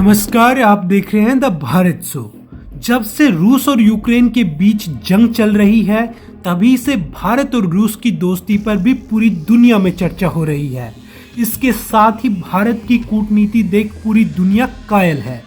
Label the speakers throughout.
Speaker 1: नमस्कार, आप देख रहे हैं द भारत शो। जब से रूस और यूक्रेन के बीच जंग चल रही है, तभी से भारत और रूस की दोस्ती पर भी पूरी दुनिया में चर्चा हो रही है। इसके साथ ही भारत की कूटनीति देख पूरी दुनिया कायल है।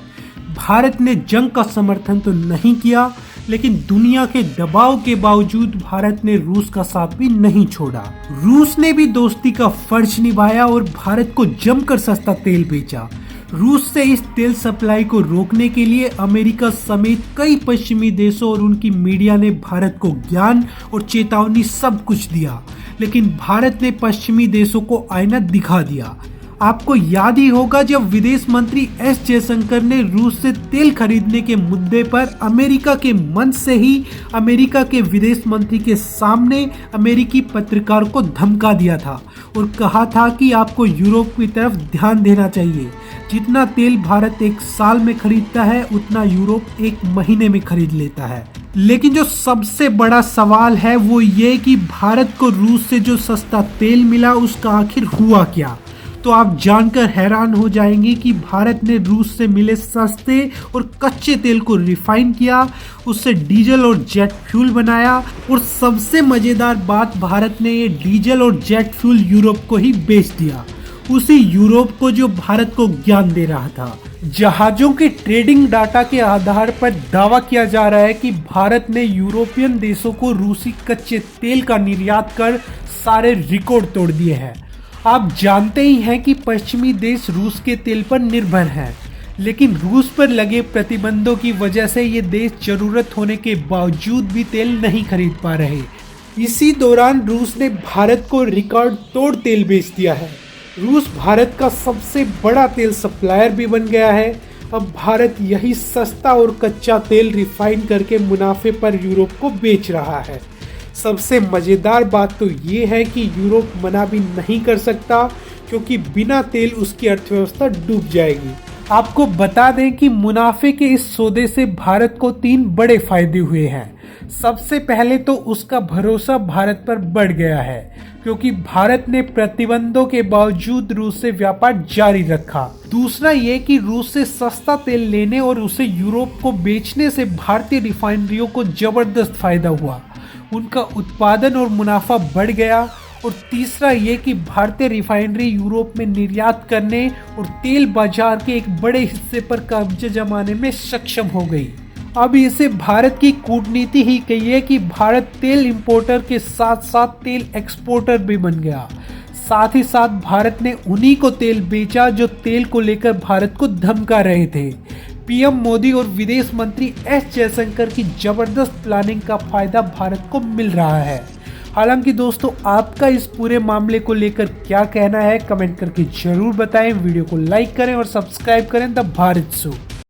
Speaker 1: भारत ने जंग का समर्थन तो नहीं किया, लेकिन दुनिया के दबाव के बावजूद भारत ने रूस का साथ भी नहीं छोड़ा। रूस ने भी दोस्ती का फर्ज निभाया और भारत को जमकर सस्ता तेल बेचा। रूस से इस तेल सप्लाई को रोकने के लिए अमेरिका समेत कई पश्चिमी देशों और उनकी मीडिया ने भारत को ज्ञान और चेतावनी सब कुछ दिया, लेकिन भारत ने पश्चिमी देशों को आईना दिखा दिया। आपको याद ही होगा जब विदेश मंत्री एस जयशंकर ने रूस से तेल खरीदने के मुद्दे पर अमेरिका के मंच से ही अमेरिका के विदेश मंत्री के सामने अमेरिकी पत्रकार को धमका दिया था और कहा था कि आपको यूरोप की तरफ ध्यान देना चाहिए। जितना तेल भारत एक साल में खरीदता है, उतना यूरोप एक महीने में खरीद लेता है। लेकिन जो सबसे बड़ा सवाल है वो ये कि भारत को रूस से जो सस्ता तेल मिला उसका आखिर हुआ क्या। तो आप जानकर हैरान हो जाएंगे कि भारत ने रूस से मिले सस्ते और कच्चे तेल को रिफाइन किया, उससे डीजल और जेट फ्यूल बनाया और सबसे मजेदार बात, भारत ने ये डीजल और जेट फ्यूल यूरोप को ही बेच दिया, उसी यूरोप को जो भारत को ज्ञान दे रहा था। जहाजों के ट्रेडिंग डाटा के आधार पर दावा किया जा रहा है कि भारत ने यूरोपियन देशों को रूसी कच्चे तेल का निर्यात कर सारे रिकॉर्ड तोड़ दिए हैं। आप जानते ही हैं कि पश्चिमी देश रूस के तेल पर निर्भर हैं, लेकिन रूस पर लगे प्रतिबंधों की वजह से ये देश जरूरत होने के बावजूद भी तेल नहीं खरीद पा रहे। इसी दौरान रूस ने भारत को रिकॉर्ड तोड़ तेल बेच दिया है। रूस भारत का सबसे बड़ा तेल सप्लायर भी बन गया है। अब भारत यही सस्ता और कच्चा तेल रिफाइन करके मुनाफे पर यूरोप को बेच रहा है। सबसे मज़ेदार बात तो ये है कि यूरोप मना भी नहीं कर सकता, क्योंकि बिना तेल उसकी अर्थव्यवस्था डूब जाएगी। आपको बता दें कि मुनाफे के इस सौदे से भारत को 3 बड़े फायदे हुए हैं। सबसे पहले तो उसका भरोसा भारत पर बढ़ गया है, क्योंकि भारत ने प्रतिबंधों के बावजूद रूस से व्यापार जारी रखा। दूसरा ये कि रूस से सस्ता तेल लेने और उसे यूरोप को बेचने से भारतीय रिफाइनरियों को जबरदस्त फायदा हुआ, उनका उत्पादन और मुनाफा बढ़ गया। और तीसरा ये कि भारतीय रिफाइनरी यूरोप में निर्यात करने और तेल बाजार के एक बड़े हिस्से पर कब्जा जमाने में सक्षम हो गई। अब इसे भारत की कूटनीति ही कहिए कि भारत तेल इंपोर्टर के साथ साथ तेल एक्सपोर्टर भी बन गया। साथ ही साथ भारत ने उन्हीं को तेल बेचा जो तेल को लेकर भारत को धमका रहे थे। पीएम मोदी और विदेश मंत्री एस जयशंकर की जबरदस्त प्लानिंग का फायदा भारत को मिल रहा है। हालांकि दोस्तों, आपका इस पूरे मामले को लेकर क्या कहना है, कमेंट करके जरूर बताएं। वीडियो को लाइक करें और सब्सक्राइब करें द भारत शो।